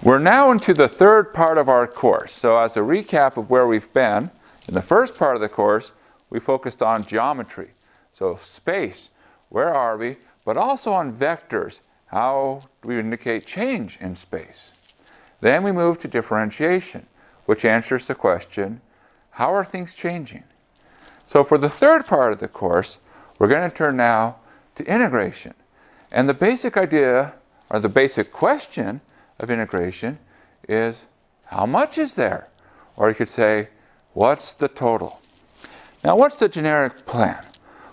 We're now into the third part of our course. So as a recap of where we've been, in the first part of the course, we focused on geometry. So space, where are we? But also on vectors. How do we indicate change in space? Then we move to differentiation, which answers the question, how are things changing? So for the third part of the course, we're going to turn now to integration. And the basic idea, or the basic question of integration is, how much is there? Or you could say, what's the total? Now, what's the generic plan?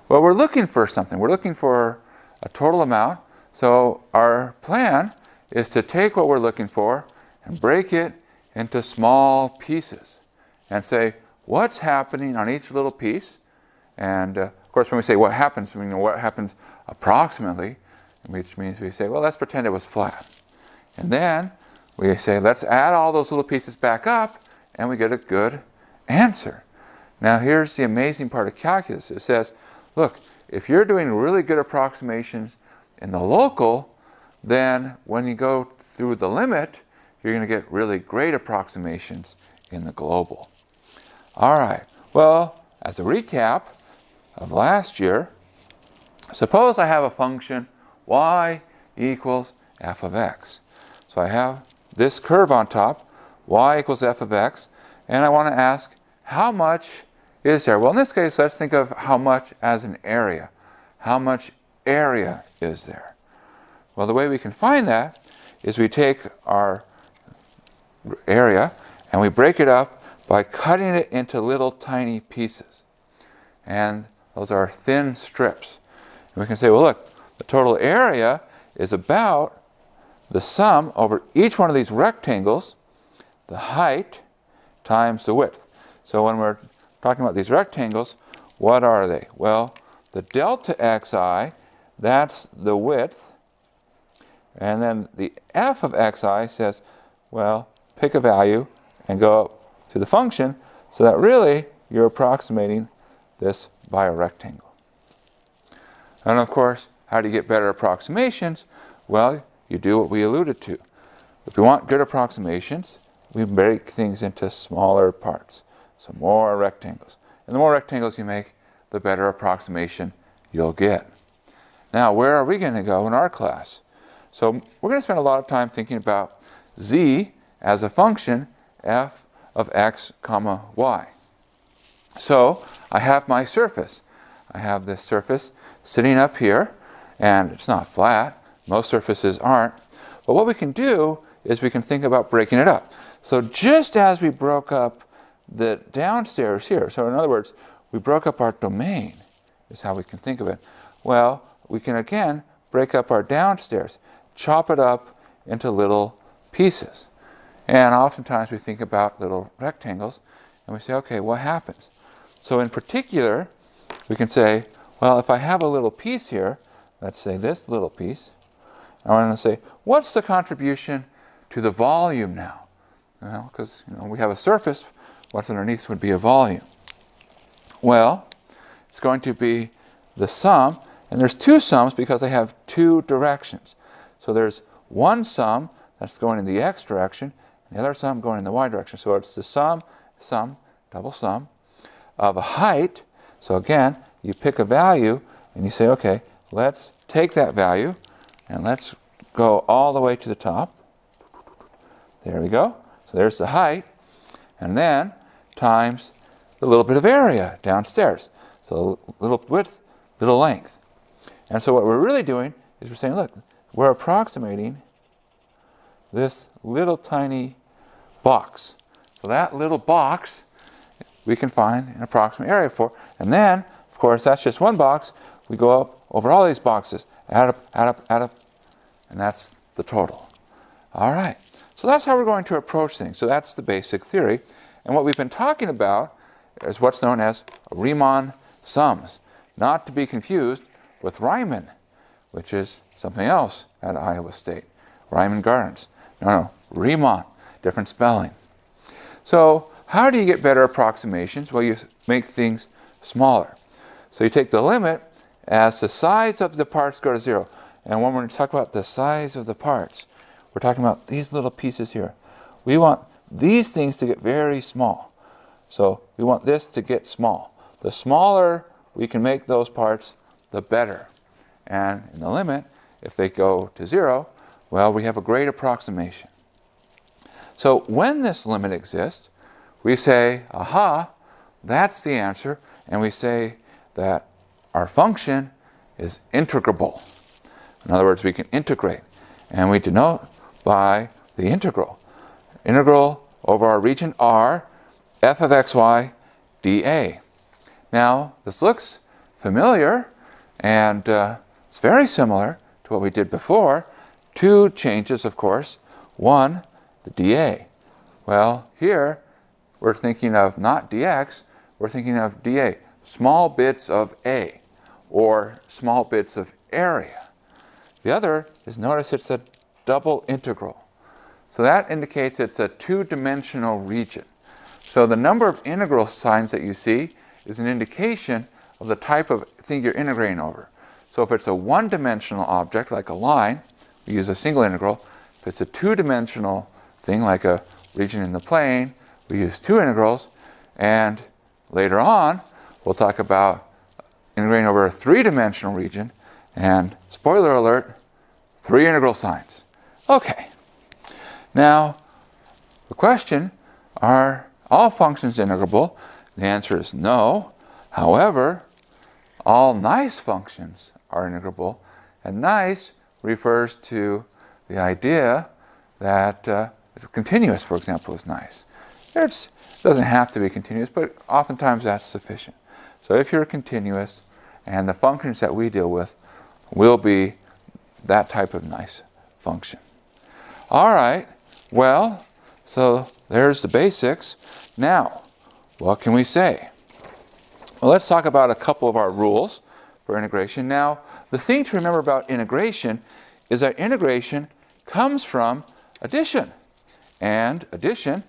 Well, we're looking for something. We're looking for a total amount. So our plan is to take what we're looking for and break it into small pieces and say, what's happening on each little piece? And of course, when we say what happens, we know what happens approximately, which means we say, well, let's pretend it was flat. And then we say, let's add all those little pieces back up, and we get a good answer. Now, here's the amazing part of calculus. It says, look, if you're doing really good approximations in the local, then when you go through the limit, you're going to get really great approximations in the global. All right. Well, as a recap of last year, suppose I have a function y equals f of x. So I have this curve on top, y equals f of x, and I want to ask, how much is there? Well, in this case, let's think of how much as an area. How much area is there? Well, the way we can find that is we take our area and we break it up by cutting it into little tiny pieces. And those are thin strips. And we can say, well, look, the total area is about the sum over each one of these rectangles, the height times the width. So when we're talking about these rectangles, what are they? Well, the delta xi, that's the width. And then the f of xi says, well, pick a value and go up to the function so that really you're approximating this by a rectangle. And of course, how do you get better approximations? Well, you do what we alluded to. If we want good approximations, we break things into smaller parts. So more rectangles. And the more rectangles you make, the better approximation you'll get. Now, where are we going to go in our class? So we're going to spend a lot of time thinking about z as a function f of x comma y. So I have my surface. I have this surface sitting up here, and it's not flat. Most surfaces aren't. But what we can do is we can think about breaking it up. So just as we broke up the downstairs here, so in other words, we broke up our domain, is how we can think of it. Well, we can again break up our downstairs, chop it up into little pieces. And oftentimes we think about little rectangles, and we say, okay, what happens? So in particular, we can say, well, if I have a little piece here, let's say this little piece, I want to say, what's the contribution to the volume now? Well, because we have a surface, what's underneath would be a volume. Well, it's going to be the sum, and there's two sums because I have two directions. So there's one sum that's going in the x direction, and the other sum going in the y direction. So it's the sum, double sum, of a height. So again, you pick a value, and you say, okay, let's take that value, and let's go all the way to the top. There we go. So there's the height. And then times the little bit of area downstairs. So little width, little length. And so what we're really doing is we're saying, look, we're approximating this little tiny box. So that little box we can find an approximate area for. And then, of course, that's just one box. We go up over all these boxes, add up, add up, add up, and that's the total. All right. So that's how we're going to approach things. So that's the basic theory. And what we've been talking about is what's known as Riemann sums, not to be confused with Riemann, which is something else at Iowa State. Riemann Gardens. No, Riemann, different spelling. So how do you get better approximations? Well, you make things smaller. So you take the limit as the size of the parts go to 0. And when we're going to talk about the size of the parts, we're we're talking about these little pieces here. We want these things to get very small. So we want this to get small. The smaller we can make those parts, the better. And in the limit, if they go to 0, well, we have a great approximation. So when this limit exists, we say, aha, that's the answer, and we say that our function is integrable. In other words, we can integrate, and we denote by the integral. Integral over our region R, f of xy dA. Now, this looks familiar, and it's very similar to what we did before. Two changes, of course. One, the dA. Well, here we're thinking of not dx, we're thinking of dA, small bits of A, or small bits of area. The other is, notice it's a double integral. So that indicates it's a two-dimensional region. So the number of integral signs that you see is an indication of the type of thing you're integrating over. So if it's a one-dimensional object, like a line, we use a single integral. If it's a two-dimensional thing, like a region in the plane, we use two integrals. And later on, we'll talk about integrating over a three-dimensional region. And spoiler alert, 3 integral signs. Okay. Now, the question, are all functions integrable? The answer is no. However, all nice functions are integrable. And nice refers to the idea that continuous, for example, is nice. It doesn't have to be continuous, but oftentimes that's sufficient. So if you're continuous, and the functions that we deal with will be that type of nice function. All right, well, so there's the basics. Now, what can we say? Well, let's talk about a couple of our rules for integration. Now, the thing to remember about integration is that integration comes from addition. And addition,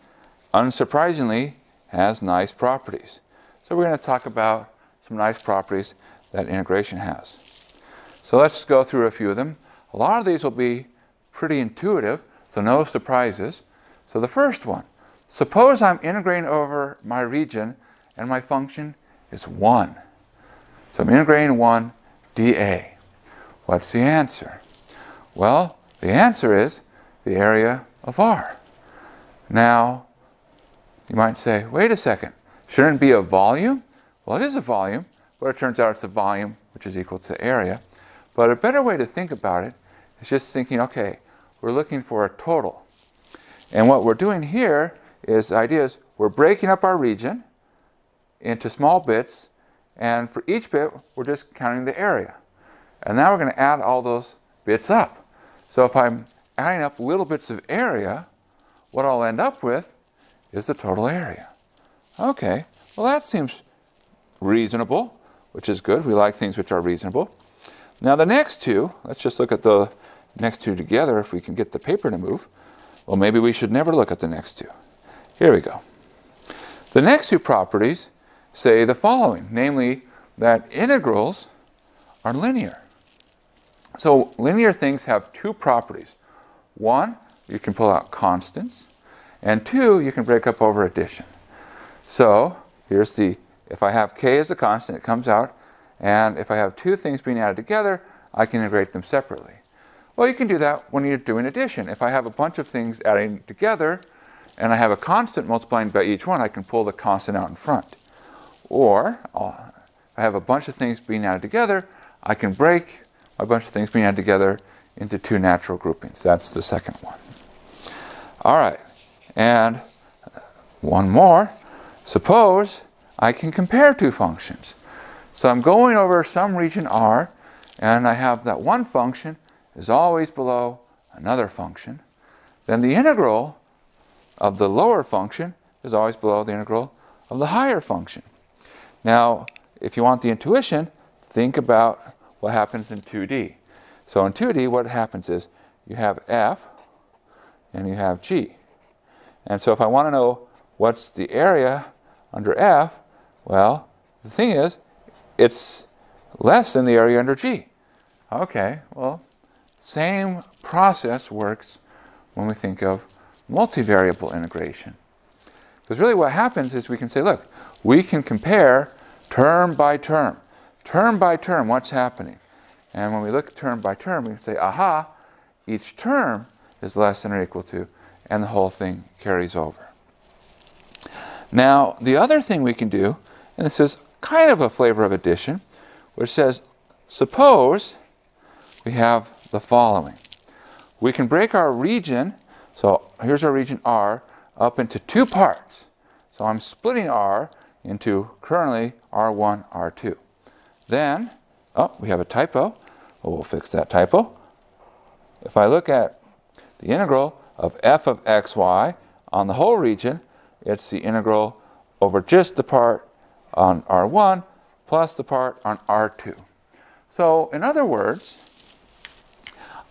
unsurprisingly, has nice properties. So we're going to talk about some nice properties that integration has. So let's go through a few of them. A lot of these will be pretty intuitive, so no surprises. So the first one, suppose I'm integrating over my region and my function is 1. So I'm integrating 1 dA. What's the answer? Well, the answer is the area of R. Now, you might say, wait a second, shouldn't it be a volume? Well, it is a volume, but it turns out it's a volume which is equal to area. But a better way to think about it is just thinking, okay, we're looking for a total. And what we're doing here is, the idea is we're breaking up our region into small bits, and for each bit, we're just counting the area. And now we're going to add all those bits up. So if I'm adding up little bits of area, what I'll end up with is the total area. Okay, well that seems reasonable, which is good. We like things which are reasonable. Now the next two, let's just look at the next two together if we can get the paper to move. Well, maybe we should never look at the next two. Here we go. The next two properties say the following, namely that integrals are linear. So linear things have two properties. One, you can pull out constants, and two, you can break up over addition. So here's if I have k as a constant, it comes out, and if I have two things being added together, I can integrate them separately. Well, you can do that when you're doing addition. If I have a bunch of things adding together, and I have a constant multiplying by each one, I can pull the constant out in front. Or, if I have a bunch of things being added together, I can break a bunch of things being added together into two natural groupings. That's the second one. All right, and one more. Suppose I can compare two functions. So I'm going over some region R, and I have that one function is always below another function. Then the integral of the lower function is always below the integral of the higher function. Now, if you want the intuition, think about what happens in 2D. So in 2D, what happens is you have f and you have g. And so if I want to know what's the area under f, well, the thing is, it's less than the area under g. Okay, well, same process works when we think of multivariable integration. Because really what happens is we can say, look, we can compare term by term. Term by term, what's happening? And when we look term by term, we can say, aha, each term is less than or equal to, and the whole thing carries over. Now, the other thing we can do, and this is kind of a flavor of addition, which says, suppose we have the following. We can break our region, so here's our region R, up into two parts. So I'm splitting R into currently R1, R2. Then, oh, we have a typo. Well, we'll fix that typo. If I look at the integral of f of xy on the whole region, it's the integral over just the part on R1 plus the part on R2. So, in other words,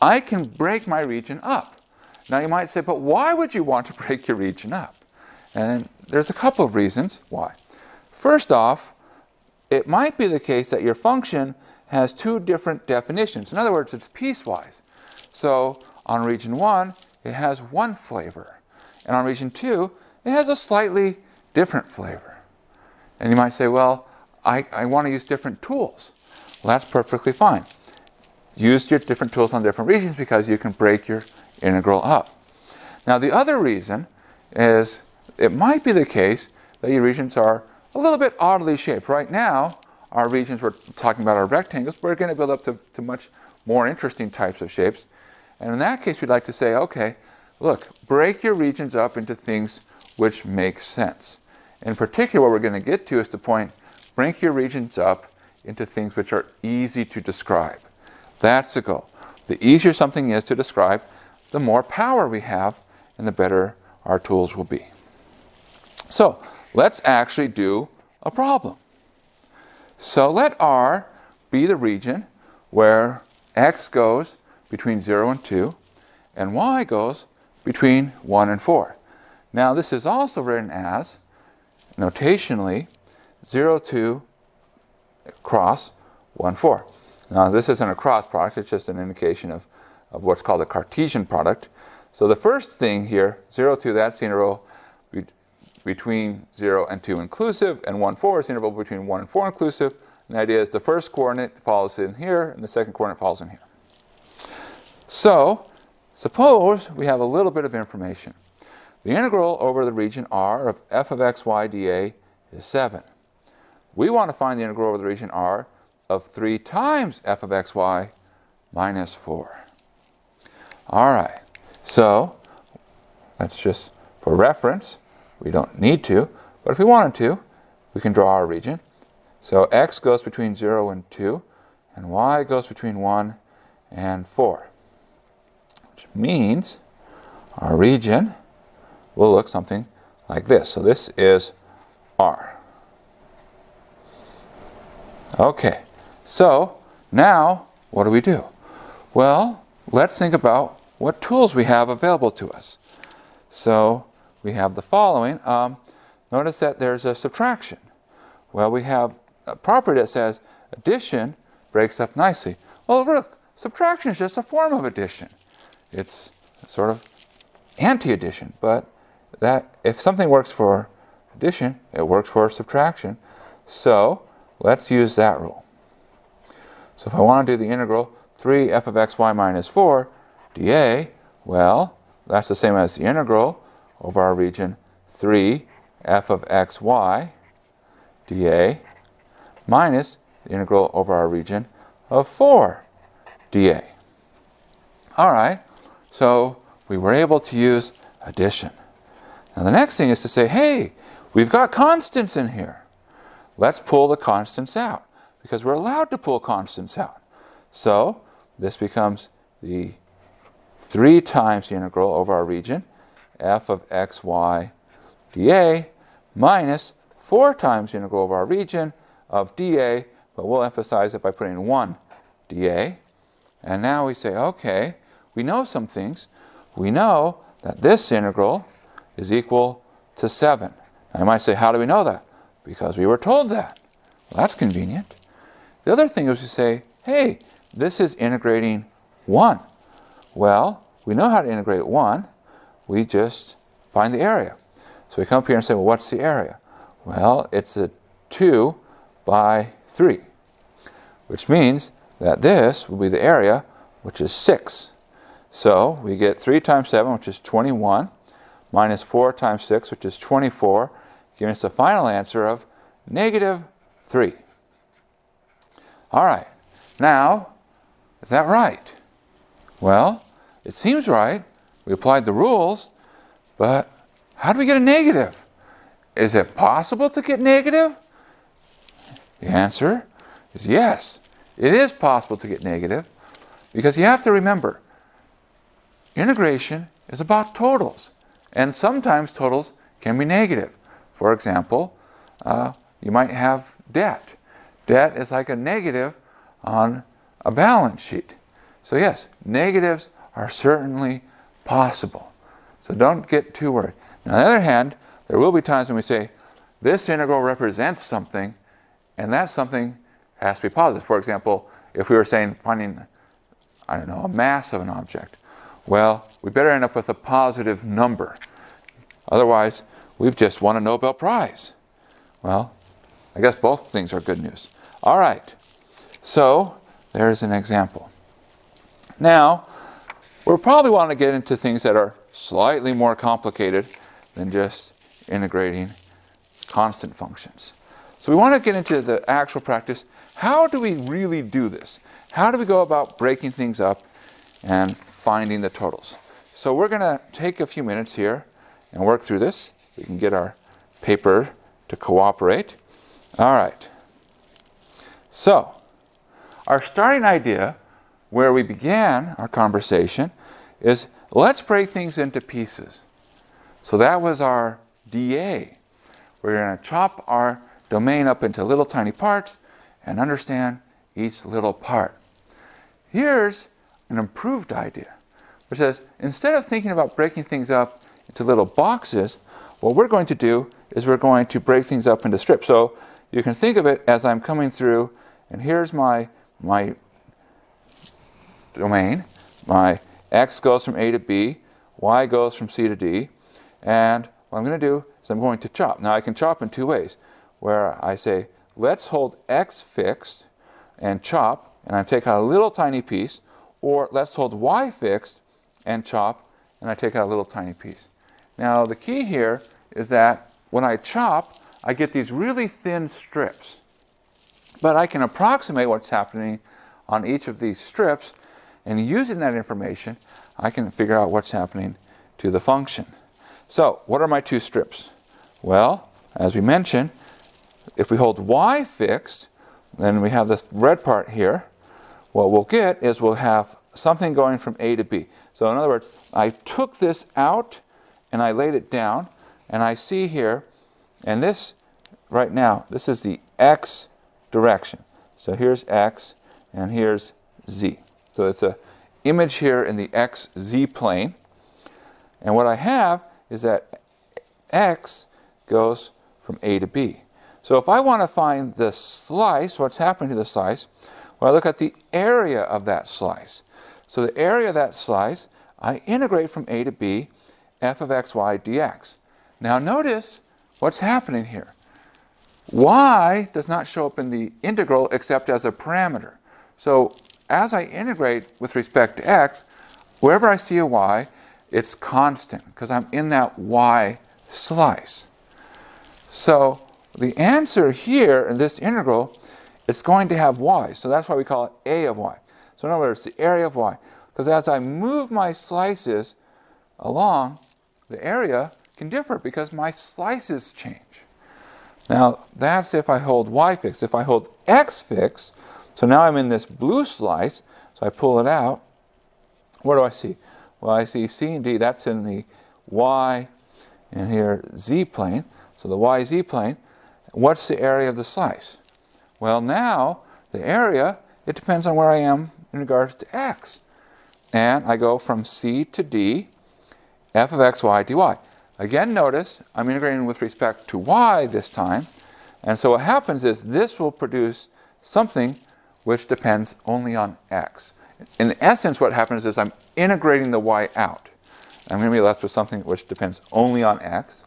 I can break my region up. Now you might say, but why would you want to break your region up? And there's a couple of reasons why. First off, it might be the case that your function has two different definitions. In other words, it's piecewise. So on region 1, it has one flavor. And on region 2, it has a slightly different flavor. And you might say, well, I want to use different tools. Well, that's perfectly fine. Use your different tools on different regions because you can break your integral up. Now the other reason is it might be the case that your regions are a little bit oddly shaped. Right now, our regions, we're talking about our rectangles, we're going to build up to much more interesting types of shapes. And in that case, we'd like to say, okay, look, break your regions up into things which make sense. In particular, what we're going to get to is the point, break your regions up into things which are easy to describe. That's the goal. The easier something is to describe, the more power we have and the better our tools will be. So let's actually do a problem. So let R be the region where x goes between 0 and 2 and y goes between 1 and 4. Now this is also written as, notationally, 0, 2 cross 1, 4. Now this isn't a cross product, it's just an indication of what's called a Cartesian product. So the first thing here, 0, 2, that's the interval between 0 and 2 inclusive, and 1, 4 is the interval between 1 and 4 inclusive. And the idea is the first coordinate falls in here, and the second coordinate falls in here. So, suppose we have a little bit of information. The integral over the region R of f of xy dA is 7. We want to find the integral over the region R of 3 times f of xy minus 4. All right, so that's just for reference. We don't need to, but if we wanted to, we can draw our region. So x goes between 0 and 2, and y goes between 1 and 4, which means our region will look something like this. So this is R. Okay, so now what do we do? Well, let's think about what tools we have available to us. So we have the following. Notice that there's a subtraction. Well, we have a property that says addition breaks up nicely. Well, look, subtraction is just a form of addition. It's sort of anti-addition, but that if something works for addition, it works for subtraction. So let's use that rule. So if I want to do the integral 3 f of xy minus 4 dA, well, that's the same as the integral over our region 3 f of xy dA minus the integral over our region of 4 dA. All right, so we were able to use addition. Now the next thing is to say, hey, we've got constants in here. Let's pull the constants out, because we're allowed to pull constants out. So this becomes the 3 times the integral over our region, f of xy dA, minus 4 times the integral over our region of dA, but we'll emphasize it by putting 1 dA. And now we say, okay, we know some things. We know that this integral is equal to 7. Now you might say, how do we know that? Because we were told that. Well, that's convenient. The other thing is to say, hey, this is integrating 1. Well, we know how to integrate 1. We just find the area. So we come up here and say, well, what's the area? Well, it's a 2 by 3, which means that this will be the area, which is 6. So we get 3 times 7, which is 21, minus 4 times 6, which is 24, giving us the final answer of -3. All right. Now, is that right? Well, it seems right. We applied the rules, but how do we get a negative? Is it possible to get negative? The answer is yes. It is possible to get negative, because you have to remember, integration is about totals, and sometimes totals can be negative. For example, you might have debt. Debt is like a negative on a balance sheet. So yes, negatives are certainly possible. So don't get too worried. Now, on the other hand, there will be times when we say, this integral represents something, and that something has to be positive. For example, if we were saying finding, I don't know, a mass of an object, well, we better end up with a positive number. Otherwise, we've just won a Nobel Prize. Well, I guess both things are good news. All right, so there's an example. Now, we'll probably want to get into things that are slightly more complicated than just integrating constant functions. So we want to get into the actual practice. How do we really do this? How do we go about breaking things up and finding the totals? So we're going to take a few minutes here and work through this. We can get our paper to cooperate. All right. So our starting idea, where we began our conversation, is let's break things into pieces. So that was our dA. We're going to chop our domain up into little tiny parts and understand each little part. Here's an improved idea, which says instead of thinking about breaking things up into little boxes, what we're going to do is we're going to break things up into strips. So you can think of it as I'm coming through, and here's my domain. My x goes from A to B, y goes from C to D, and what I'm going to do is I'm going to chop. Now I can chop in two ways, where I say, let's hold x fixed and chop, and I take out a little tiny piece, or let's hold y fixed and chop, and I take out a little tiny piece. Now the key here is that when I chop, I get these really thin strips. But I can approximate what's happening on each of these strips, and using that information, I can figure out what's happening to the function. So, what are my two strips? Well, as we mentioned, if we hold y fixed, then we have this red part here. What we'll get is we'll have something going from A to B. So in other words, I took this out and I laid it down, and I see here, and this right now, this is the x direction. So here's x and here's z. So it's an image here in the xz plane. And what I have is that x goes from A to B. So if I want to find the slice, what's happening to the slice, well, I look at the area of that slice. So the area of that slice, I integrate from A to B, f of xy dx. Now notice what's happening here. Y does not show up in the integral except as a parameter. So as I integrate with respect to x, wherever I see a y, it's constant because I'm in that y slice. So the answer here in this integral, it's going to have y. So that's why we call it a of y. So in other words, the area of y. Because as I move my slices along, the area can differ because my slices change. Now, that's if I hold y fixed. If I hold x fixed, so now I'm in this blue slice, so I pull it out, what do I see? Well, I see C and D, that's in the y and here z plane. So the yz plane, what's the area of the slice? Well, now the area, it depends on where I am in regards to x. And I go from C to D, f of xy dy. Again, notice I'm integrating with respect to y this time. And so what happens is this will produce something which depends only on x. in essence, what happens is I'm integrating the y out. I'm going to be left with something which depends only on x.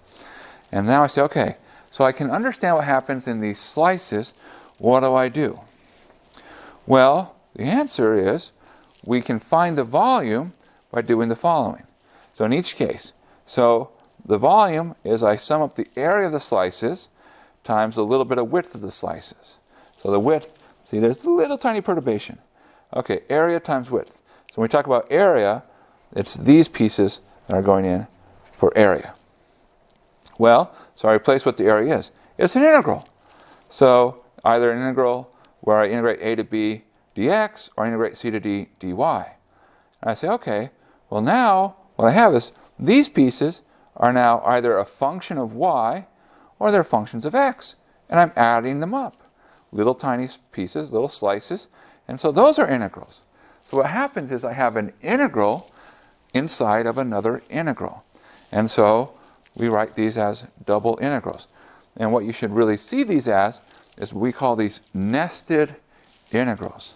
And now I say, okay, so I can understand what happens in these slices. What do I do? Well, the answer is we can find the volume by doing the following. So in each case, so the volume is I sum up the area of the slices times a little bit of width of the slices. So the width, see, there's a little tiny perturbation. Okay, area times width. So when we talk about area, it's these pieces that are going in for area. Well, so I replace what the area is. It's an integral. So either an integral where I integrate a to b dx or integrate c to d dy. And I say, okay, well now what I have is these pieces are now either a function of y or they're functions of x. And I'm adding them up. Little tiny pieces, little slices. And so those are integrals. So what happens is I have an integral inside of another integral. And so we write these as double integrals. And what you should really see these as is we call these nested integrals.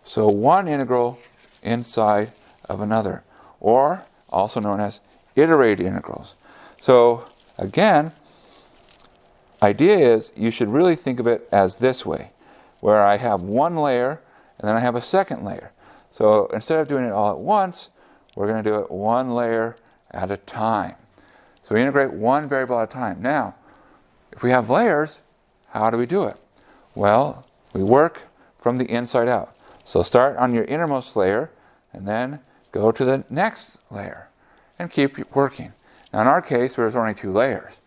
So one integral inside of another, or also known as iterated integrals. So again, idea is you should really think of it as this way, where I have one layer and then I have a second layer. So instead of doing it all at once, we're going to do it one layer at a time. So we integrate one variable at a time. Now, if we have layers, how do we do it? Well, we work from the inside out. So start on your innermost layer and then go to the next layer and keep working. Now in our case, there's only 2 layers,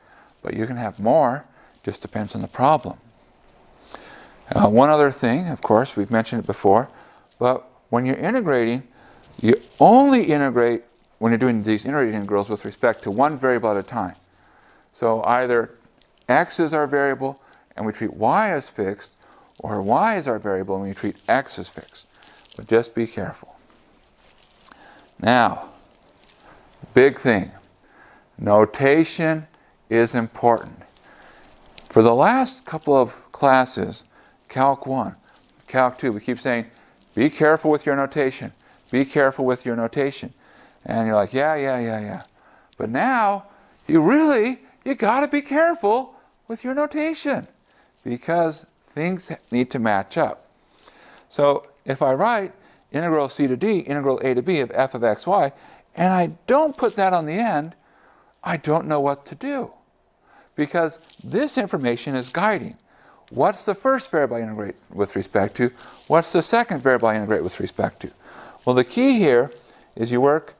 but you can have more, just depends on the problem. One other thing, of course, we've mentioned it before, but when you're integrating, you only integrate when you're doing these iterated integrals with respect to one variable at a time. So either x is our variable and we treat y as fixed, or y is our variable and we treat x as fixed. But just be careful. Now, big thing. Notation is important. For the last couple of classes, Calc 1, Calc 2, we keep saying, be careful with your notation. Be careful with your notation. And you're like, yeah. But now, you got to be careful with your notation because things need to match up. So if I write integral c to d, integral a to b of f of xy, and I don't put that on the end, I don't know what to do. Because this information is guiding. What's the first variable I integrate with respect to? What's the second variable I integrate with respect to? Well, the key here is you work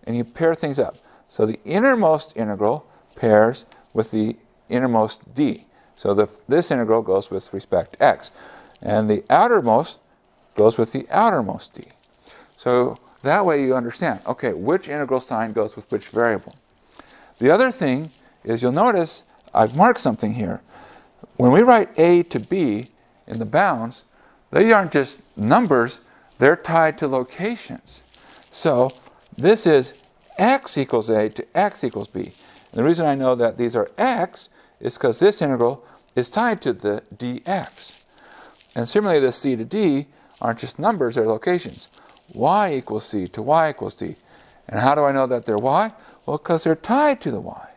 and you pair things up. So the innermost integral pairs with the innermost d. So this integral goes with respect to x. And the outermost goes with the outermost d. So that way you understand, okay, which integral sign goes with which variable. The other thing is you'll notice I've marked something here. When we write a to b in the bounds, they aren't just numbers, they're tied to locations. So this is x equals a to x equals b. And the reason I know that these are x is because this integral is tied to the dx. And similarly, the c to d aren't just numbers, they're locations. Y equals c to y equals d. And how do I know that they're y? Well, because they're tied to the y.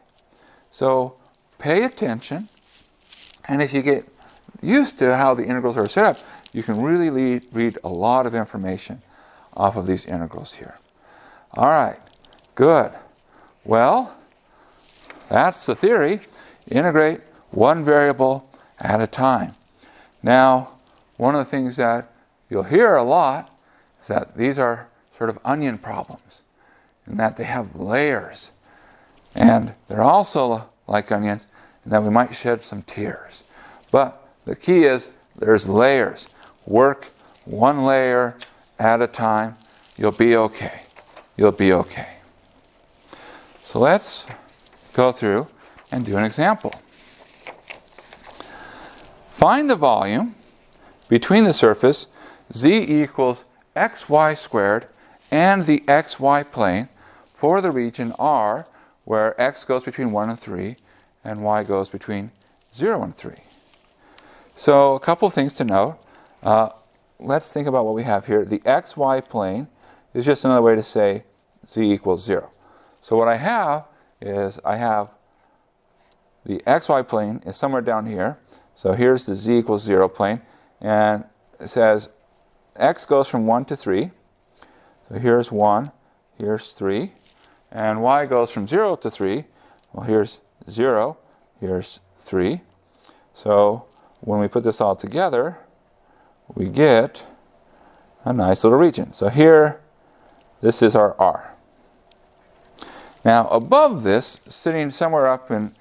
So pay attention, and if you get used to how the integrals are set up, you can really read a lot of information off of these integrals here. All right, good. Well, that's the theory. Integrate one variable at a time. Now, one of the things that you'll hear a lot is that these are sort of onion problems, in that they have layers. And they're also like onions, in that we might shed some tears. But the key is there's layers. Work one layer at a time. You'll be okay. You'll be okay. So let's go through and do an example. Find the volume between the surface z equals xy squared and the xy plane for the region R, where x goes between 1 and 3 and y goes between 0 and 3. So a couple of things to note. let's think about what we have here. The xy plane is just another way to say z equals 0. So what I have is I have the xy plane is somewhere down here. So here's the z equals 0 plane. And it says x goes from 1 to 3. So here's 1, here's 3. And y goes from 0 to 3. Well, here's 0, here's 3. So when we put this all together, we get a nice little region. So here, this is our R. Now above this, sitting somewhere up in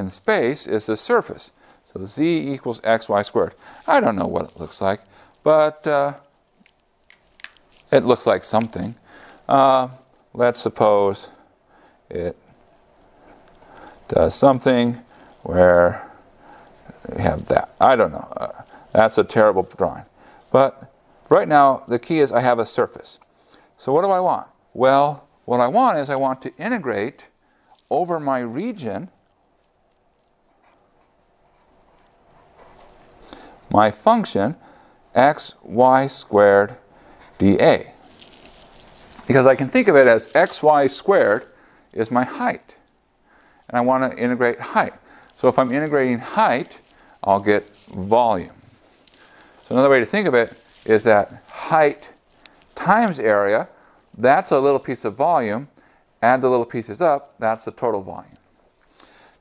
space, is the surface. So z equals xy squared. I don't know what it looks like, but it looks like something. Let's suppose it does something where we have that. I don't know. That's a terrible drawing. But right now, the key is I have a surface. So what do I want? Well, what I want is I want to integrate over my region my function xy squared dA. Because I can think of it as xy squared is my height. And I want to integrate height. So if I'm integrating height, I'll get volume. So another way to think of it is that height times area, that's a little piece of volume. Add the little pieces up, that's the total volume.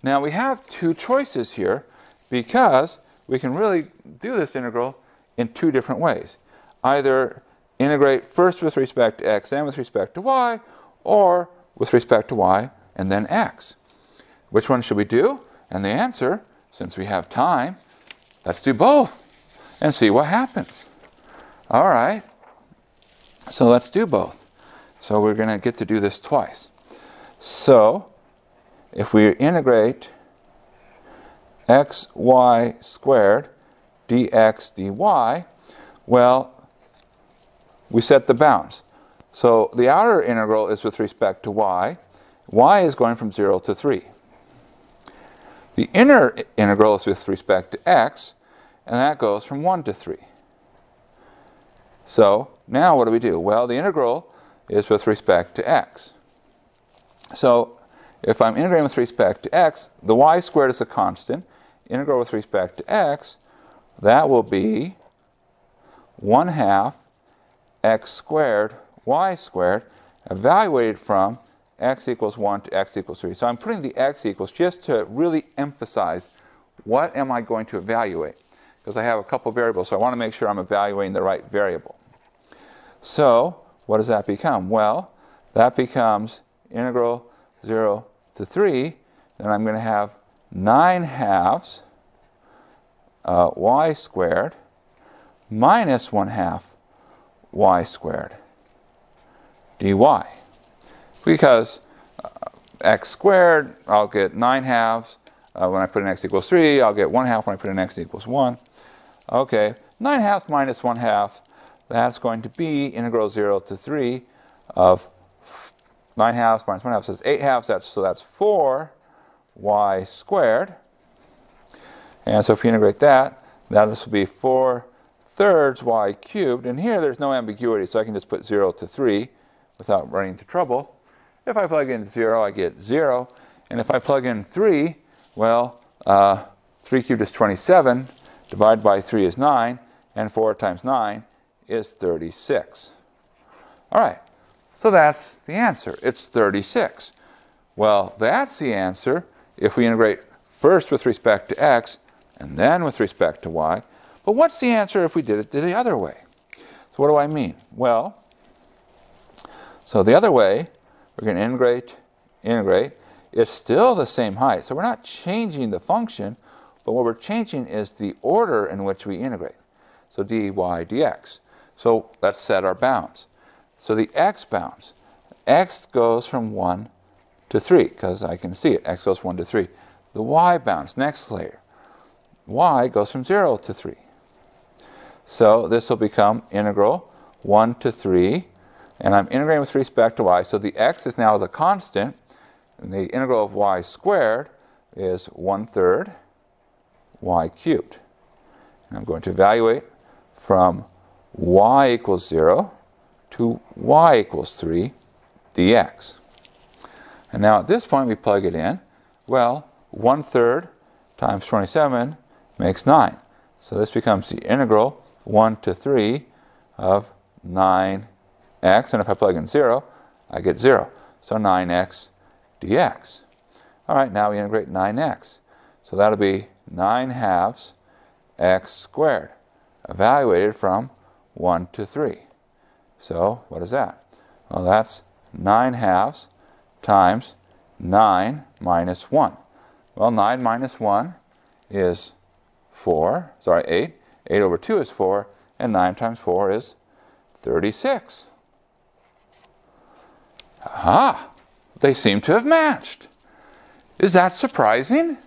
Now we have two choices here because we can really do this integral in two different ways. Either integrate first with respect to x and with respect to y, or with respect to y and then x. Which one should we do? And the answer, since we have time, let's do both and see what happens. All right, so let's do both. So we're going to get to do this twice. So if we integrate xy squared dx dy, well, we set the bounds. So the outer integral is with respect to y. Y is going from 0 to 3. The inner integral is with respect to x, and that goes from 1 to 3. So now what do? Well, the integral is with respect to x. So if I'm integrating with respect to x, the y squared is a constant. Integral with respect to x, that will be 1/2 x squared y squared evaluated from x equals 1 to x equals 3. So I'm putting the x equals just to really emphasize what am I going to evaluate. Because I have a couple variables, so I want to make sure I'm evaluating the right variable. So what does that become? Well, that becomes integral 0 to 3. Then I'm going to have 9/2 y squared minus 1/2 y squared dy. Because x squared, I'll get 9/2 when I put in x equals 3. I'll get 1/2 when I put in x equals 1. Okay, 9/2 minus 1/2, that's going to be integral 0 to 3 of 9/2 minus 1/2, so it's 8/2, so that's 4 y squared. And so if you integrate that, that will be 4/3 y cubed. And here there's no ambiguity, so I can just put 0 to 3 without running into trouble. If I plug in 0, I get 0. And if I plug in 3, well, 3 cubed is 27. Divided by 3 is 9. And 4 times 9 is 36. All right, so that's the answer. It's 36. Well, that's the answer if we integrate first with respect to x and then with respect to y. But what's the answer if we did it the other way? So what do I mean? Well, so the other way, we're going to integrate. It's still the same height. So we're not changing the function, but what we're changing is the order in which we integrate. So dy dx. So let's set our bounds. So the x bounds. X goes from 1 to 3, because I can see it. X goes 1 to 3. The y bounds, next layer. Y goes from 0 to 3. So this will become integral 1 to 3. And I'm integrating with respect to y. So the x is now the constant. And the integral of y squared is 1/3 y cubed. And I'm going to evaluate from y equals 0 to y equals 3 dx. And now at this point we plug it in. Well, 1/3 times 27 makes 9. So this becomes the integral 1 to 3 of 9x. And if I plug in 0, I get 0. So 9x dx. All right, now we integrate 9x. So that'll be 9/2 x squared, evaluated from 1 to 3. So what is that? Well, that's 9/2 times 9 minus 1. Well, 9 minus 1 is 8. 8 over 2 is 4, and 9 times 4 is 36. Aha! They seem to have matched. Is that surprising?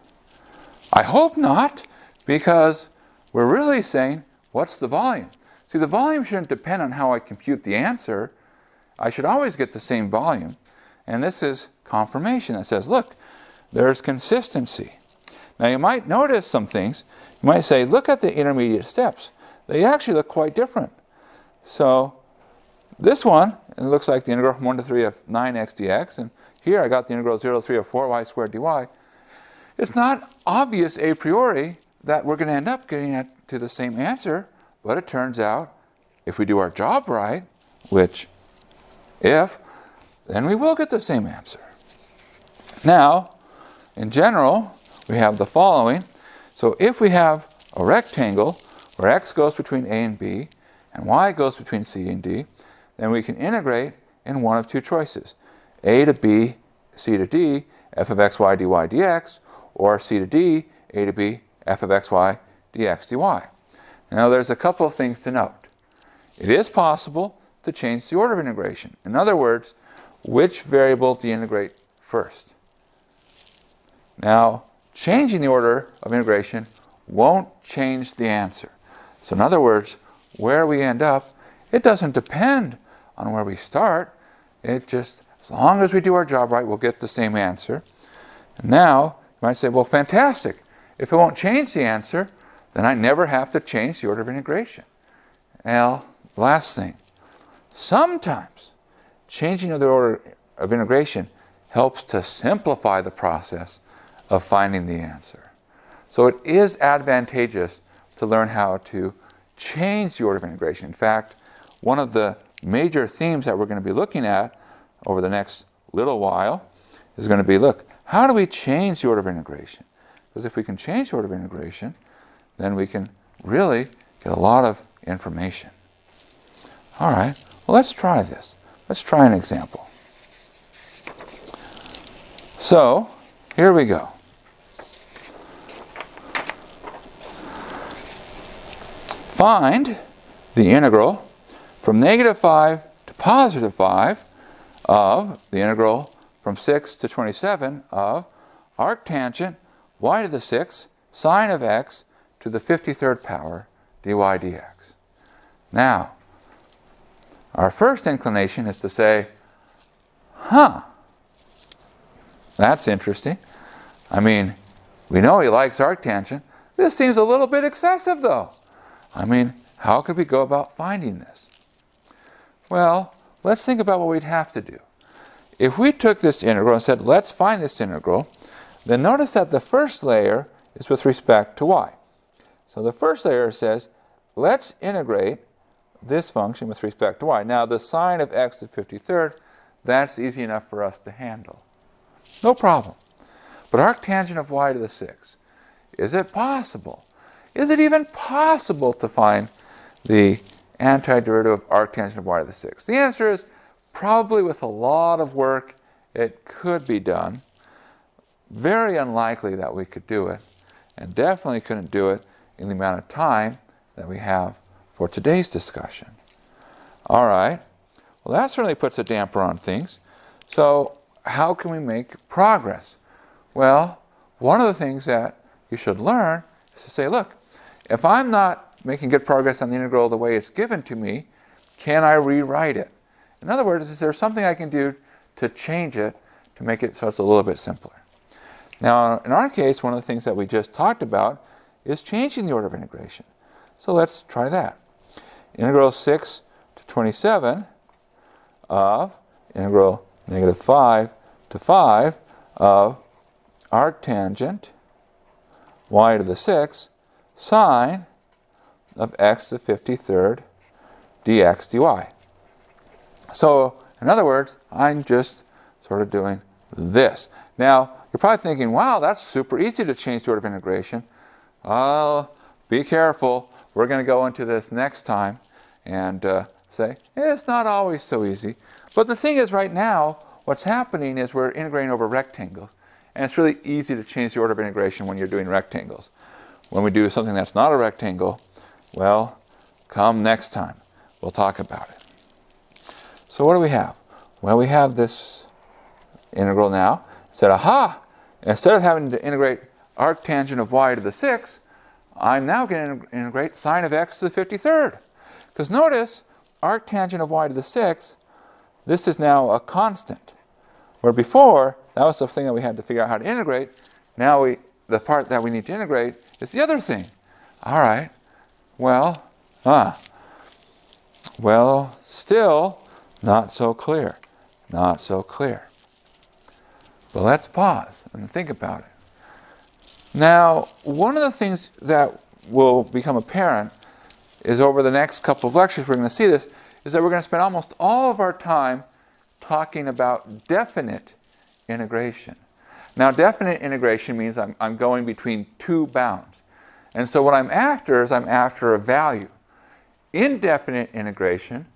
I hope not, because we're really saying, what's the volume? See, the volume shouldn't depend on how I compute the answer. I should always get the same volume. And this is confirmation that says, look, there's consistency. Now you might notice some things. You might say, look at the intermediate steps. They actually look quite different. So this one, it looks like the integral from 1 to 3 of 9x dx. And here I got the integral 0 to 3 of 4y squared dy. It's not obvious a priori that we're going to end up getting to the same answer. But it turns out, if we do our job right, then we will get the same answer. Now, in general, we have the following. So if we have a rectangle where x goes between a and b, and y goes between c and d, then we can integrate in one of two choices. A to b, c to d, f of xy dy dx, or c to d, a to b, f of xy dx dy. Now there's a couple of things to note. It is possible to change the order of integration. In other words, which variable do you integrate first? Now, changing the order of integration won't change the answer. So in other words, where we end up, it doesn't depend on where we start. It just, as long as we do our job right, we'll get the same answer. And now, you might say, well, fantastic. If it won't change the answer, then I never have to change the order of integration. Well, last thing. Sometimes changing the order of integration helps to simplify the process of finding the answer. So it is advantageous to learn how to change the order of integration. In fact, one of the major themes that we're going to be looking at over the next little while is going to be, look, how do we change the order of integration? Because if we can change the order of integration, then we can really get a lot of information. All right, well, let's try this. Let's try an example. So, here we go. Find the integral from -5 to +5 of the integral from 6 to 27 of arctangent y to the 6 sine of x to the 53rd power dy dx. Now, our first inclination is to say, that's interesting. I mean, we know he likes arctangent. This seems a little bit excessive, though. I mean, how could we go about finding this? Well, let's think about what we'd have to do. If we took this integral and said, let's find this integral, then notice that the first layer is with respect to y. So the first layer says, let's integrate this function with respect to y. Now, the sine of x to the 53rd, that's easy enough for us to handle. No problem. But arctangent of y to the 6, is it possible? Is it even possible to find the antiderivative of arctangent of y to the 6? The answer is probably with a lot of work, it could be done. Very unlikely that we could do it, and definitely couldn't do it in the amount of time that we have for today's discussion. All right, well, that certainly puts a damper on things. So how can we make progress? Well, one of the things that you should learn is to say, look, if I'm not making good progress on the integral the way it's given to me, can I rewrite it? In other words, is there something I can do to change it to make it so it's a little bit simpler? Now, in our case, one of the things that we just talked about is changing the order of integration. So let's try that. integral 6 to 27 of integral negative 5 to 5 of arctangent y to the 6 sine of x to the 53rd dx dy. So, in other words, I'm just sort of doing this. Now, you're probably thinking, wow, that's super easy to change the order of integration. Well, be careful. We're going to go into this next time and say, it's not always so easy. But the thing is, right now, what's happening is we're integrating over rectangles. And it's really easy to change the order of integration when you're doing rectangles. When we do something that's not a rectangle, well, come next time. We'll talk about it. So what do we have? Well, we have this integral now. Said, aha! Instead of having to integrate arctangent of y to the 6, I'm now going to integrate sine of x to the 53rd. Because notice, arctangent of y to the 6, this is now a constant. Where before, that was the thing that we had to figure out how to integrate. Now the part that we need to integrate is the other thing. All right. Well, still not so clear. Not so clear. But let's pause and think about it. Now, one of the things that will become apparent is over the next couple of lectures, we're going to see this, is that we're going to spend almost all of our time talking about definite integration. Now, definite integration means I'm going between two bounds. And so what I'm after is I'm after a value. Indefinite integration,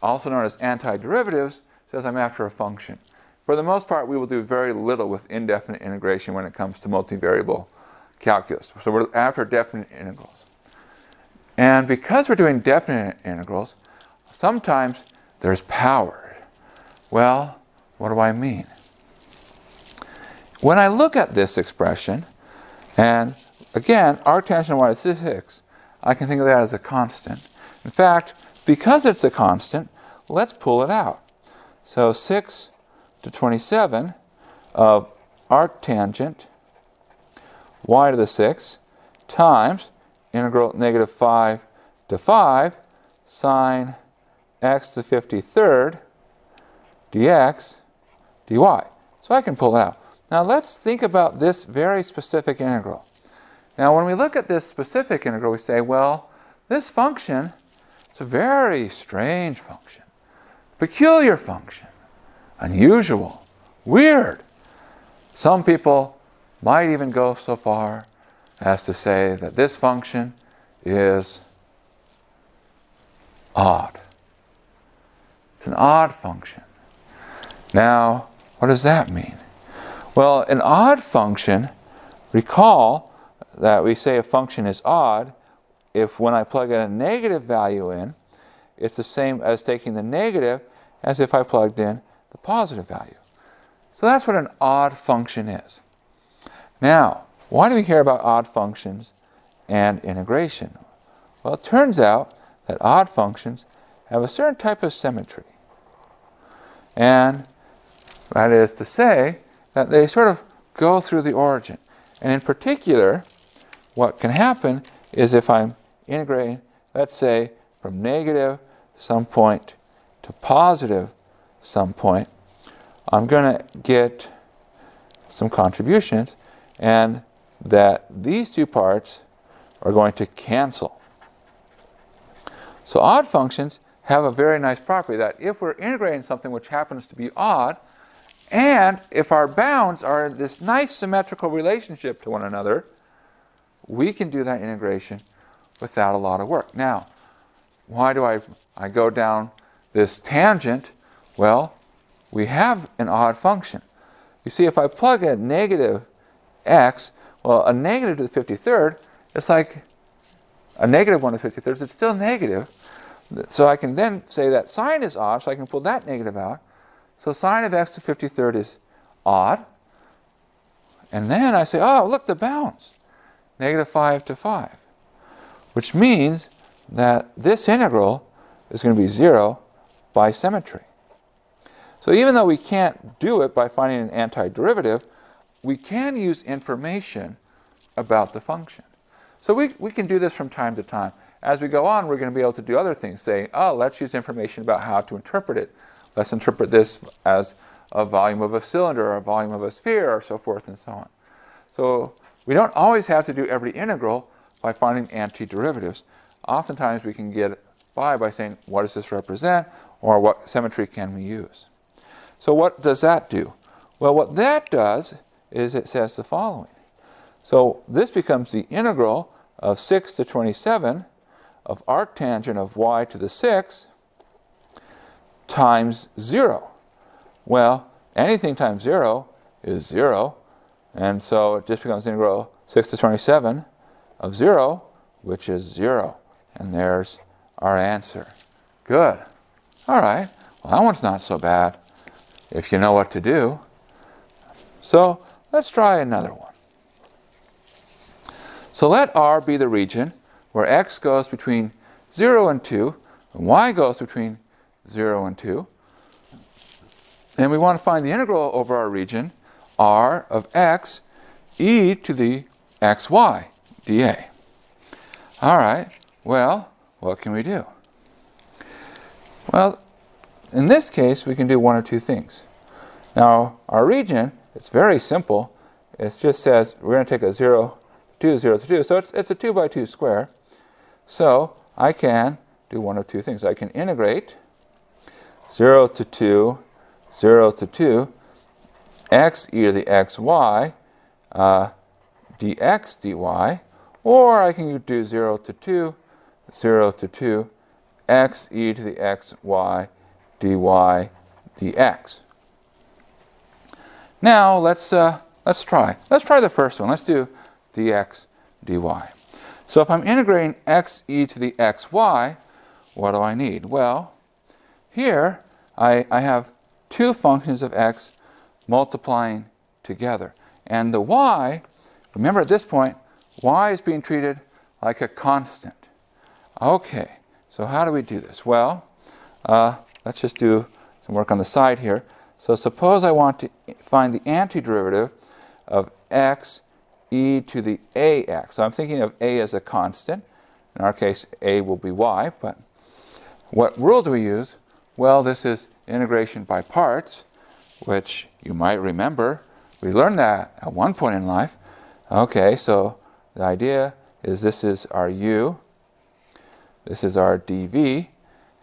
also known as antiderivatives, says I'm after a function. For the most part, we will do very little with indefinite integration when it comes to multivariable calculus. So we're after definite integrals. And because we're doing definite integrals, sometimes there's power. Well, what do I mean? When I look at this expression, and again, arctangent y to the 6, I can think of that as a constant. In fact, because it's a constant, let's pull it out. So 6 to 27 of arctangent y to the 6 times integral negative 5 to 5 sine x to the 53rd dx dy. So I can pull it out. Now let's think about this very specific integral. Now when we look at this specific integral, we say, well, this function is a very strange function, peculiar function, unusual, weird. Some people might even go so far as to say that this function is odd. It's an odd function. Now, what does that mean? Well, an odd function, recall that we say a function is odd if when I plug in a negative value in, it's the same as taking the negative as if I plugged in the positive value. So that's what an odd function is. Now, why do we care about odd functions and integration? Well, it turns out that odd functions have a certain type of symmetry. And that is to say that they sort of go through the origin. And in particular, what can happen is if I'm integrating, let's say, from negative some point to positive some point, I'm going to get some contributions, and that these two parts are going to cancel. So odd functions have a very nice property that if we're integrating something which happens to be odd, and if our bounds are in this nice symmetrical relationship to one another, we can do that integration without a lot of work. Now, why do I go down this tangent? Well, we have an odd function. You see, if I plug a negative x, well, a negative to the 53rd, it's like a negative 1 to the 53rd, it's still negative. So I can then say that sine is odd, so I can pull that negative out. So sine of x to 53rd is odd. And then I say, oh, look, the bounds. Negative 5 to 5. Which means that this integral is going to be 0 by symmetry. So even though we can't do it by finding an antiderivative, we can use information about the function. So we can do this from time to time. as we go on, we're going to be able to do other things, saying, oh, let's use information about how to interpret it. Let's interpret this as a volume of a cylinder or a volume of a sphere or so forth and so on. So we don't always have to do every integral by finding antiderivatives. Oftentimes we can get by saying, what does this represent, or what symmetry can we use? So what does that do? Well, what that does is it says the following. So this becomes the integral of 6 to 27 of arctangent of y to the 6 times 0. Well, anything times 0 is 0, and so it just becomes the integral 6 to 27 of 0, which is 0. And there's our answer. Good. All right. Well, that one's not so bad if you know what to do. So let's try another one. So let R be the region where x goes between 0 and 2, and y goes between 0 and 2. And we want to find the integral over our region, R of x e to the xy dA. All right. Well, what can we do? Well, in this case, we can do one or two things. Now, our region, it's very simple. It just says we're going to take a 0, 2, 0 to 2. So it's a 2 by 2 square. So I can do one of two things. I can integrate 0 to 2, 0 to 2, x e to the xy dx dy, or I can do 0 to 2, 0 to 2, x e to the xy dy dx. Now let's try. Let's try the first one. Let's do dx dy. So if I'm integrating x e to the xy, what do I need? Well, here I have two functions of x multiplying together. And the y, remember at this point, y is being treated like a constant. Okay, so how do we do this? Well, let's just do some work on the side here. So suppose I want to find the antiderivative of x e to the ax. So I'm thinking of a as a constant. In our case, a will be y, but what rule do we use? Well, this is integration by parts, which you might remember. We learned that at one point in life. Okay, so the idea is this is our u, this is our dv,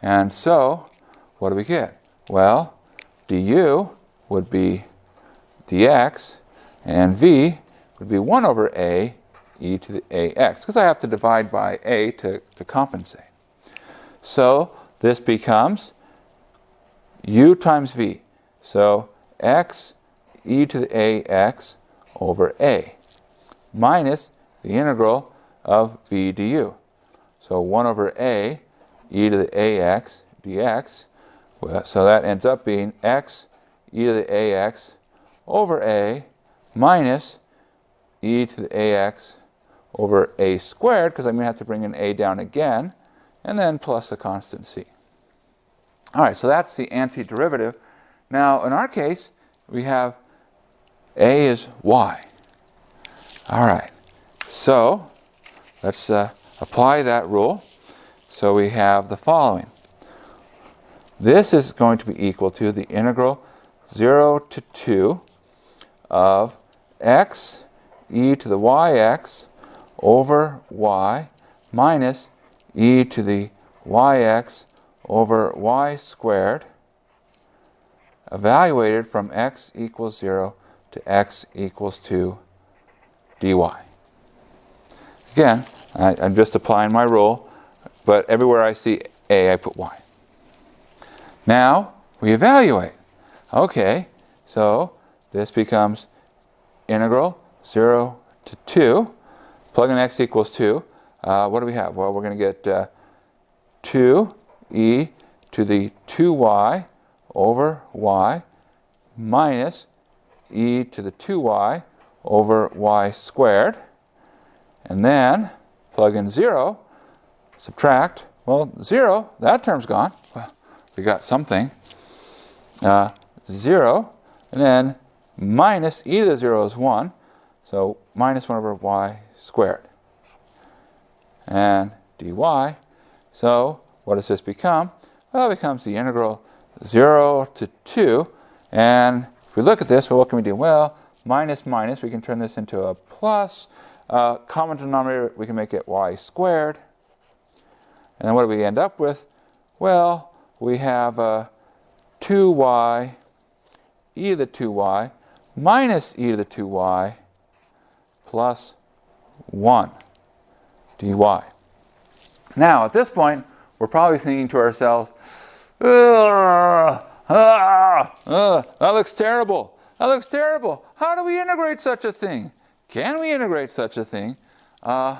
and so what do we get? Well, du would be dx, and v would be 1 over a e to the ax, because I have to divide by a to compensate. So this becomes u times v. So x e to the ax over a minus the integral of v du. So 1 over a e to the ax dx. Well, so that ends up being x e to the ax over a minus e to the ax over a squared, because I'm going to have to bring an a down again, and then plus a constant c. All right, so that's the antiderivative. Now, in our case, we have a is y. All right, so let's apply that rule. So we have the following. This is going to be equal to the integral 0 to 2 of x e to the yx over y minus e to the yx over y squared, evaluated from x equals 0 to x equals 2 dy. Again, I'm just applying my rule, but everywhere I see a, I put y. Now we evaluate. Okay, so this becomes integral 0 to 2. Plug in x equals 2. What do we have? Well, we're going to get 2e to the 2y over y minus e to the 2y over y squared. And then plug in 0, subtract. Well, 0, that term's gone. Well, we got something. 0, and then minus e to the 0 is 1. So minus 1 over y squared. And dy. So what does this become? Well, it becomes the integral 0 to 2. And if we look at this, well, what can we do? Well, minus minus, we can turn this into a plus. Common denominator, we can make it y squared. And then what do we end up with? Well, we have 2y e to the 2y minus e to the 2y plus 1 dy. Now, at this point, we're probably thinking to ourselves, that looks terrible. That looks terrible. How do we integrate such a thing? Can we integrate such a thing? Boy,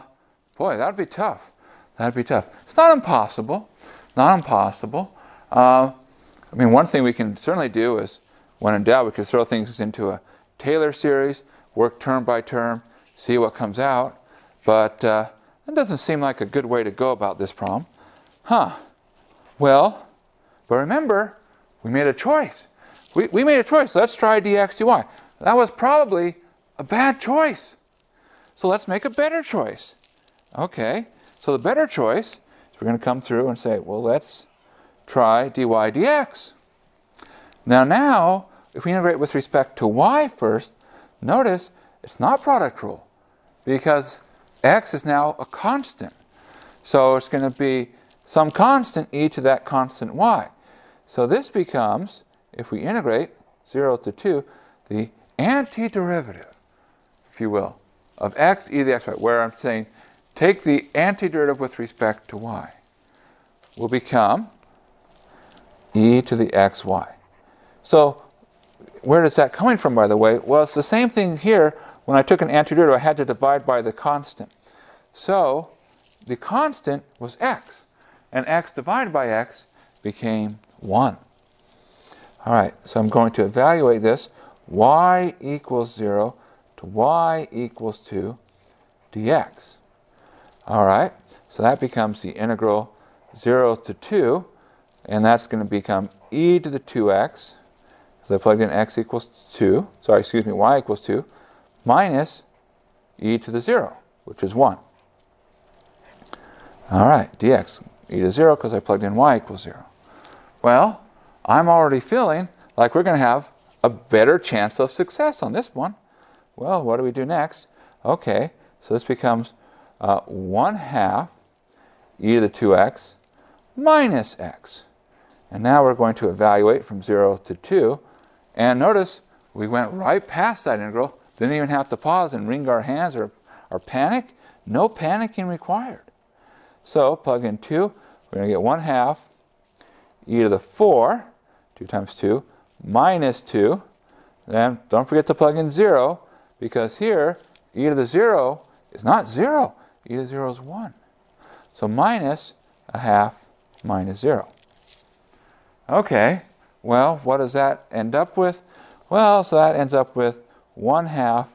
that would be tough. That would be tough. It's not impossible. Not impossible. I mean, one thing we can certainly do is, when in doubt, we could throw things into a Taylor series, work term by term, see what comes out. But that doesn't seem like a good way to go about this problem. Well, but remember, we made a choice. We made a choice. Let's try dx dy. That was probably a bad choice. So let's make a better choice. Okay, so the better choice is we're going to come through and say, well, let's try dy dx. Now, if we integrate with respect to y first, notice it's not product rule because x is now a constant. So it's going to be some constant e to that constant y. So this becomes, if we integrate 0 to 2, the antiderivative, if you will, of x e to the xy, where I'm saying take the antiderivative with respect to y, will become e to the xy. So where is that coming from, by the way? Well, it's the same thing here. When I took an antiderivative, I had to divide by the constant. So the constant was x, and x divided by x became 1. All right, so I'm going to evaluate this. Y equals 0 to y equals 2 dx. All right, so that becomes the integral 0 to 2, and that's going to become e to the 2x. So I plugged in x equals 2, y equals 2, minus e to the 0, which is 1. All right, dx, e to 0, because I plugged in y equals 0. Well, I'm already feeling like we're going to have a better chance of success on this one. Well, what do we do next? Okay, so this becomes 1/2 e to the 2x minus x. And now we're going to evaluate from 0 to 2. And notice we went right past that integral. Didn't even have to pause and wring our hands or panic. No panicking required. So plug in 2. We're going to get 1/2 e to the 4, 2 times 2, minus 2. Then don't forget to plug in 0, because here e to the 0 is not 0. E to the 0 is 1. So minus 1/2 minus 0. Okay, well, what does that end up with? Well, so that ends up with 1/2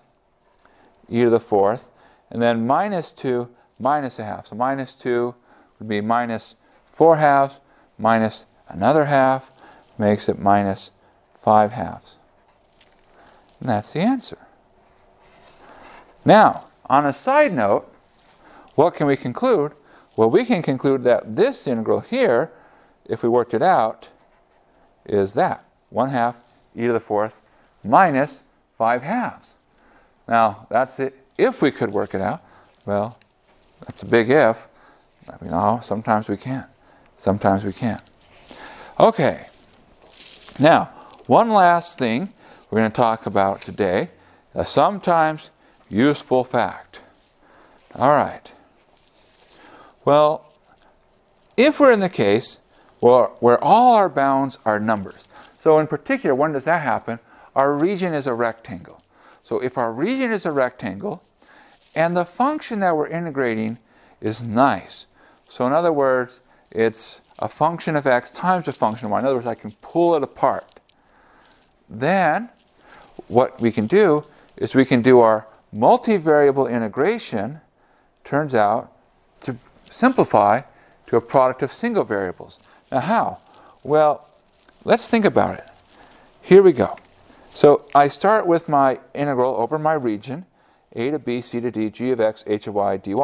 e to the 4th, and then minus 2 minus 1/2. So minus 2 would be minus 4/2 minus another half, makes it minus 5/2. And that's the answer. Now, on a side note, what can we conclude? Well, we can conclude that this integral here, if we worked it out, is that 1/2 e to the 4th minus 5/2. Now, that's it. If we could work it out, well, that's a big if. I mean, oh, sometimes we can't. Sometimes we can't. Okay. Now, one last thing we're going to talk about today, a sometimes useful fact. All right. Well, if we're in the case where all our bounds are numbers, so in particular, when does that happen? Our region is a rectangle. So if our region is a rectangle, and the function that we're integrating is nice, so in other words, it's a function of x times a function of y. In other words, I can pull it apart. Then what we can do is we can do our multivariable integration, turns out, to simplify to a product of single variables. Now how? Well, let's think about it. Here we go. So I start with my integral over my region, a to b, c to d, g of x, h of y, dy.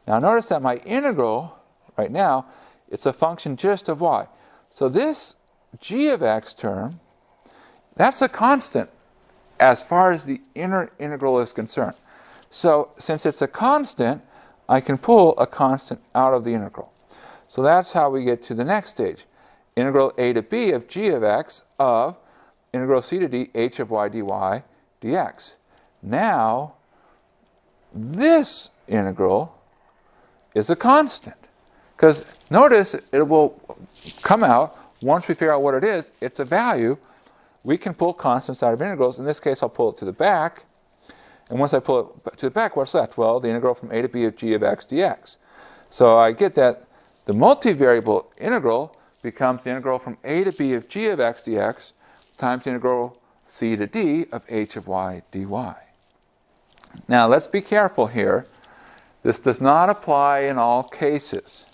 Now notice that my integral right now, it's a function just of y. So this g of x term, that's a constant as far as the inner integral is concerned. So since it's a constant, I can pull a constant out of the integral. So that's how we get to the next stage. Integral a to b of g of x of integral c to d h of y dy dx. Now, this integral is a constant. Because notice it will come out, once we figure out what it is, it's a value. We can pull constants out of integrals. In this case, I'll pull it to the back. And once I pull it to the back, what's left? Well, the integral from a to b of g of x dx. So I get that the multivariable integral becomes the integral from a to b of g of x dx times the integral c to d of h of y dy. Now, let's be careful here. This does not apply in all cases.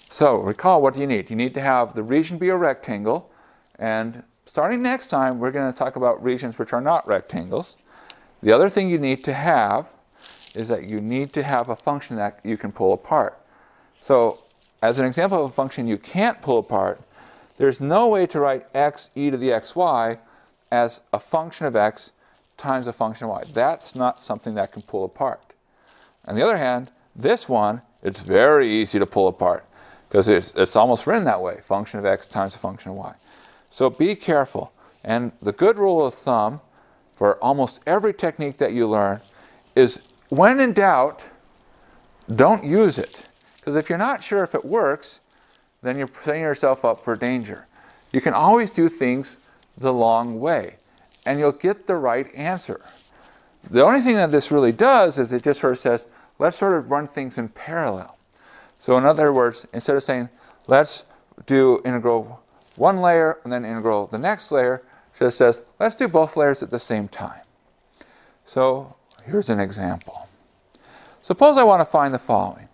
So recall, what do you need? You need to have the region be a rectangle, and starting next time, we're going to talk about regions which are not rectangles. The other thing you need to have is that you need to have a function that you can pull apart. So as an example of a function you can't pull apart, there's no way to write x e to the xy as a function of x times a function of y. That's not something that can pull apart. On the other hand, this one, it's very easy to pull apart because it's almost written that way, function of x times a function of y. So be careful. And the good rule of thumb for almost every technique that you learn is, when in doubt, don't use it. Because if you're not sure if it works, then you're setting yourself up for danger. You can always do things the long way, and you'll get the right answer. The only thing that this really does is it just sort of says, let's sort of run things in parallel. So in other words, instead of saying, let's do integral one layer and then integral the next layer, it just says, let's do both layers at the same time. So here's an example. Suppose I want to find the following.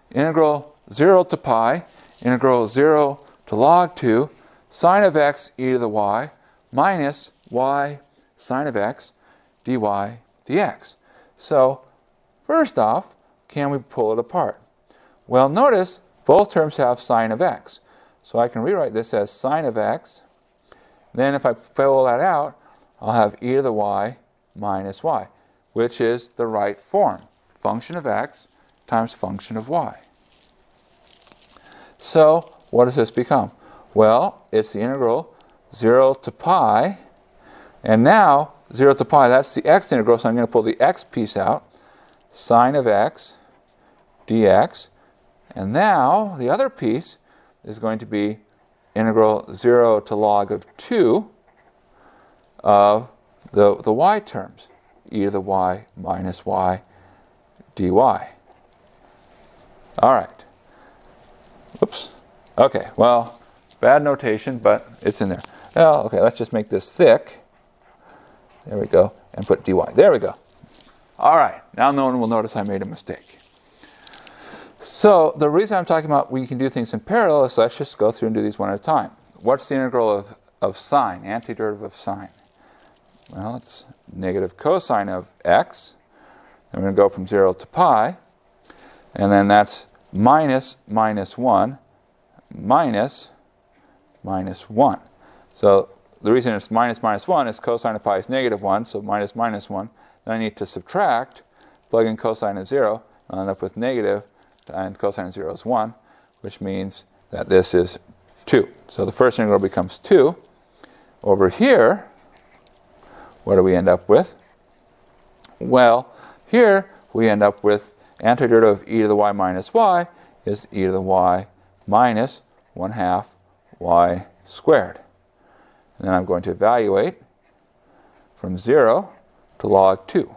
Integral 0 to pi, integral 0 to log 2, sine of x e to the y, minus y sine of x dy dx. So first off, can we pull it apart? Well, notice both terms have sine of x. So I can rewrite this as sine of x. Then if I fill that out, I'll have e to the y minus y, which is the right form. Function of x times function of y. So what does this become? Well, it's the integral 0 to pi. And now 0 to pi, that's the x integral, so I'm going to pull the x piece out. Sine of x dx. And now the other piece is going to be integral 0 to log of 2 of the y terms, e to the y minus y dy. All right. Whoops. Okay, well, bad notation, but it's in there. Well, okay, let's just make this thick. There we go. And put dy. There we go. All right, now no one will notice I made a mistake. So the reason I'm talking about we can do things in parallel is, let's just go through and do these one at a time. What's the integral of sine, antiderivative of sine? Well, it's negative cosine of x. And we're going to go from 0 to pi. And then that's minus 1 minus 1. So the reason it's minus 1 is cosine of pi is negative 1, so minus 1. Then I need to subtract, plug in cosine of 0, I'll end up with negative, and cosine of 0 is 1, which means that this is 2. So the first integral becomes 2. Over here, what do we end up with? Well, here we end up with antiderivative of e to the y minus y is e to the y minus 1/2 y squared. And then I'm going to evaluate from 0 to log 2.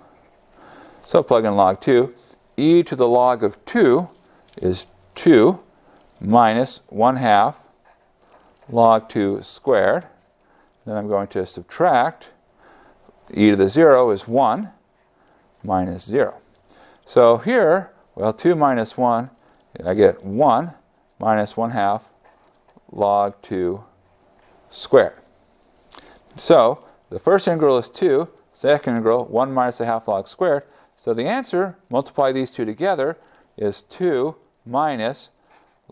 So plug in log 2. E to the log of 2 is 2 minus 1/2 log 2 squared. Then I'm going to subtract. E to the 0 is 1 minus 0. So here, well, 2 minus 1, I get 1 minus 1/2 log 2 squared. So the first integral is 2, second integral 1 minus 1/2 log squared. So the answer, multiply these two together, is 2 minus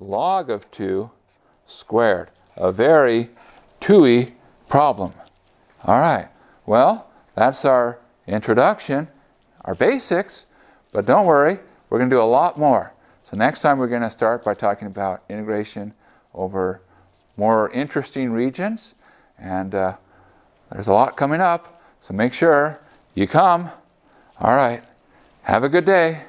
log of 2 squared. A very 2y problem. All right, well, that's our introduction, our basics, but don't worry, we're going to do a lot more. So next time we're going to start by talking about integration over more interesting regions, and there's a lot coming up, so make sure you come. All right, have a good day.